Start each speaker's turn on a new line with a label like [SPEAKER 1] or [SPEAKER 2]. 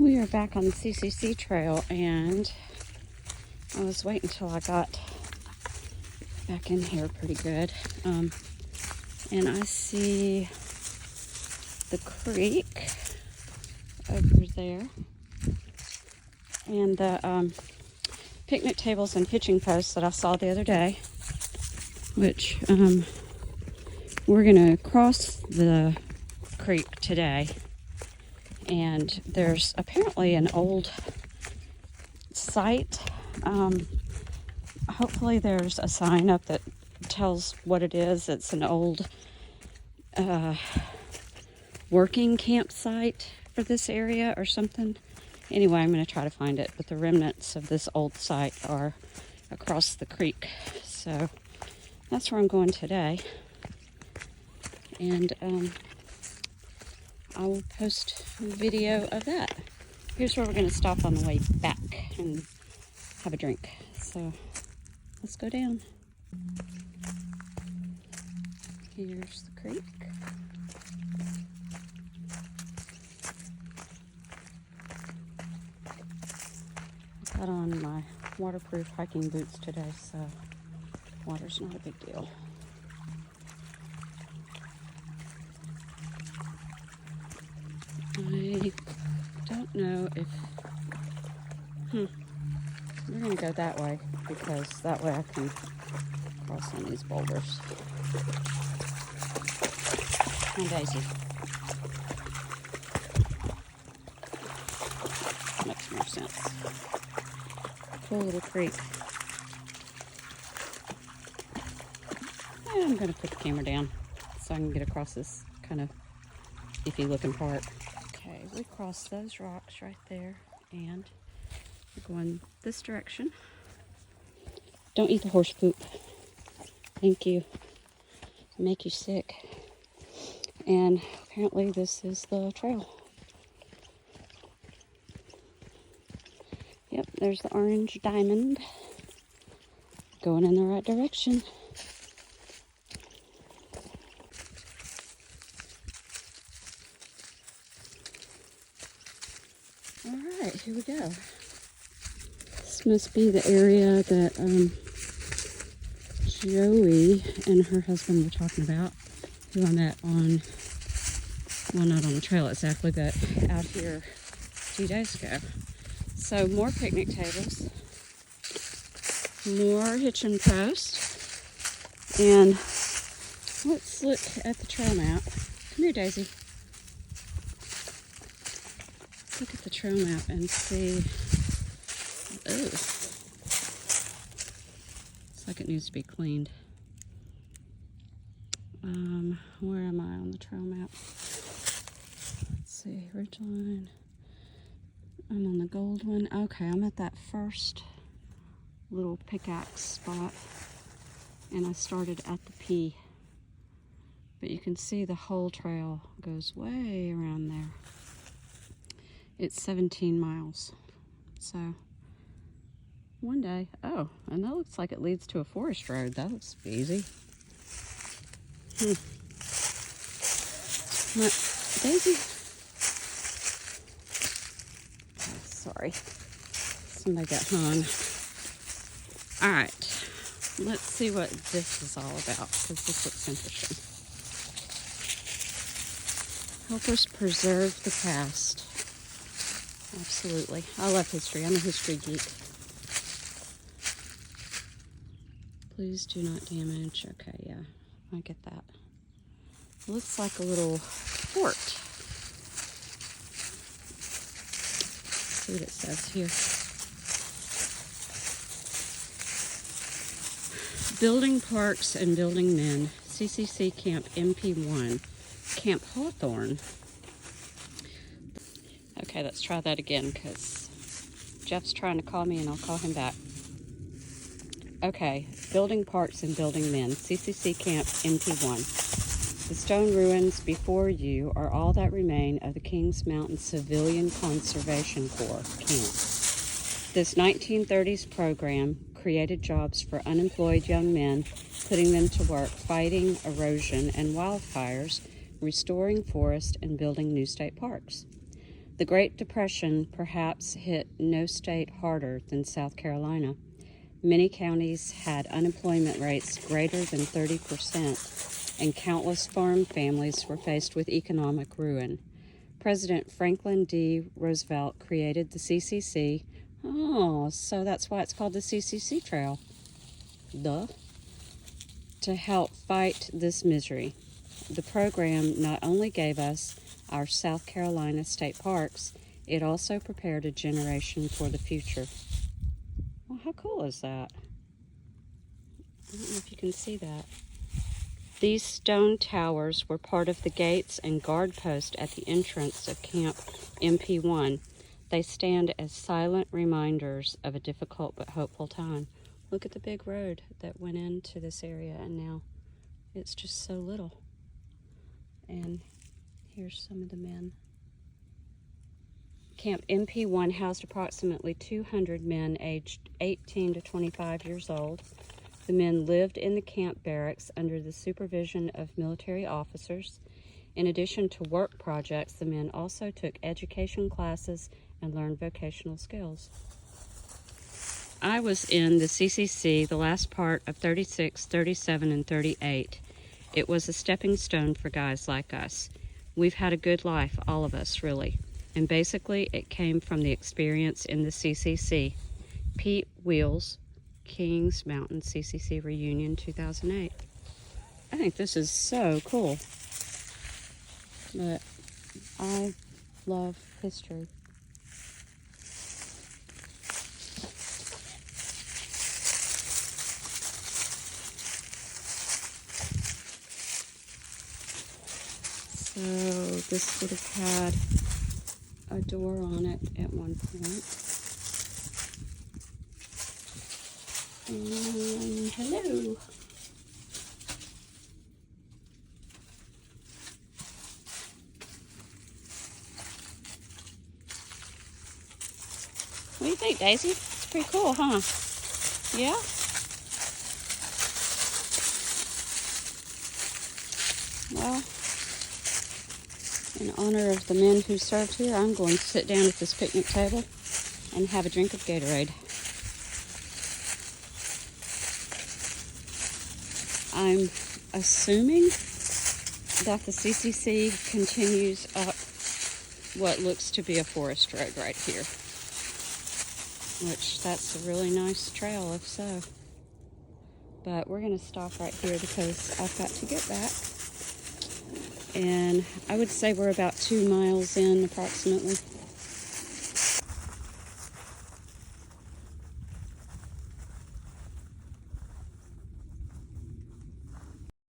[SPEAKER 1] We are back on the CCC Trail, and I was waiting until I got back in here pretty good. And I see the creek over there, and the picnic tables and hitching posts that I saw the other day, which we're gonna cross the creek today. And there's apparently an old site. Hopefully there's a sign up that tells what it is. It's an old working campsite for this area or something. Anyway, I'm going to try to find it. But the remnants of this old site are across the creek. So that's where I'm going today. And I will post a video of that. Here's where we're going to stop on the way back and have a drink. So let's go down. Here's the creek. I got on my waterproof hiking boots today, so water's not a big deal. I don't know if, we're going to go that way because that way I can cross on these boulders. And Daisy. Makes more sense. Cool little creek. And I'm going to put the camera down so I can get across this kind of iffy looking part. Okay, we crossed those rocks right there, and we're going this direction. Don't eat the horse poop. Thank you. It'll make you sick. And apparently this is the trail. Yep, there's the orange diamond. Going in the right direction. Alright, here we go. This must be the area that Joey and her husband were talking about, who I met on, well, not on the trail exactly, but out here a few days ago. So more picnic tables, more hitching posts, and let's look at the trail map. Come here, Daisy. Look at the trail map and see. Oh, looks like it needs to be cleaned. Where am I on the trail map? Let's see, ridgeline. I'm on the gold one. Okay, I'm at that first little pickaxe spot, and I started at the P. But you can see the whole trail goes way around there. It's 17 miles. So one day, oh, and that looks like it leads to a forest road. That looks easy. What? Daisy? Oh, sorry. Somebody got hung. All right. Let's see what this is all about, because this looks interesting. Help us preserve the past. Absolutely. I love history. I'm a history geek. Please do not damage. Okay, yeah, I get that. It looks like a little fort. Let's see what it says here. Building parks and building men. CCC Camp MP1. Camp Hawthorne. Okay, let's try that again because Jeff's trying to call me and I'll call him back. Okay, building parks and building men, CCC Camp MP1. The stone ruins before you are all that remain of the Kings Mountain Civilian Conservation Corps camp. This 1930s program created jobs for unemployed young men, putting them to work fighting erosion and wildfires, restoring forests, and building new state parks. The Great Depression perhaps hit no state harder than South Carolina. Many counties had unemployment rates greater than 30%, and countless farm families were faced with economic ruin. President Franklin D. Roosevelt created the CCC. Oh, so that's why it's called the CCC Trail. Duh. To help fight this misery. The program not only gave us our South Carolina state parks, it also prepared a generation for the future. Well, how cool is that? I don't know if you can see that. These stone towers were part of the gates and guard post at the entrance of Camp MP1. They stand as silent reminders of a difficult but hopeful time. Look at the big road that went into this area, and now it's just so little. And here's some of the men. Camp MP1 housed approximately 200 men aged 18 to 25 years old. The men lived in the camp barracks under the supervision of military officers. In addition to work projects, the men also took education classes and learned vocational skills. I was in the CCC the last part of 36, 37, and 38. It was a stepping stone for guys like us. We've had a good life, all of us, really. And basically, it came from the experience in the CCC. Pete Wheels, Kings Mountain CCC Reunion 2008. I think this is so cool. But I love history. So this would have had a door on it at one point. And hello. What do you think, Daisy? It's pretty cool, huh? Yeah? Well, in honor of the men who served here, I'm going to sit down at this picnic table and have a drink of Gatorade. I'm assuming that the CCC continues up what looks to be a forest road right here, which that's a really nice trail if so. But we're going to stop right here because I've got to get back. And I would say we're about 2 miles in approximately.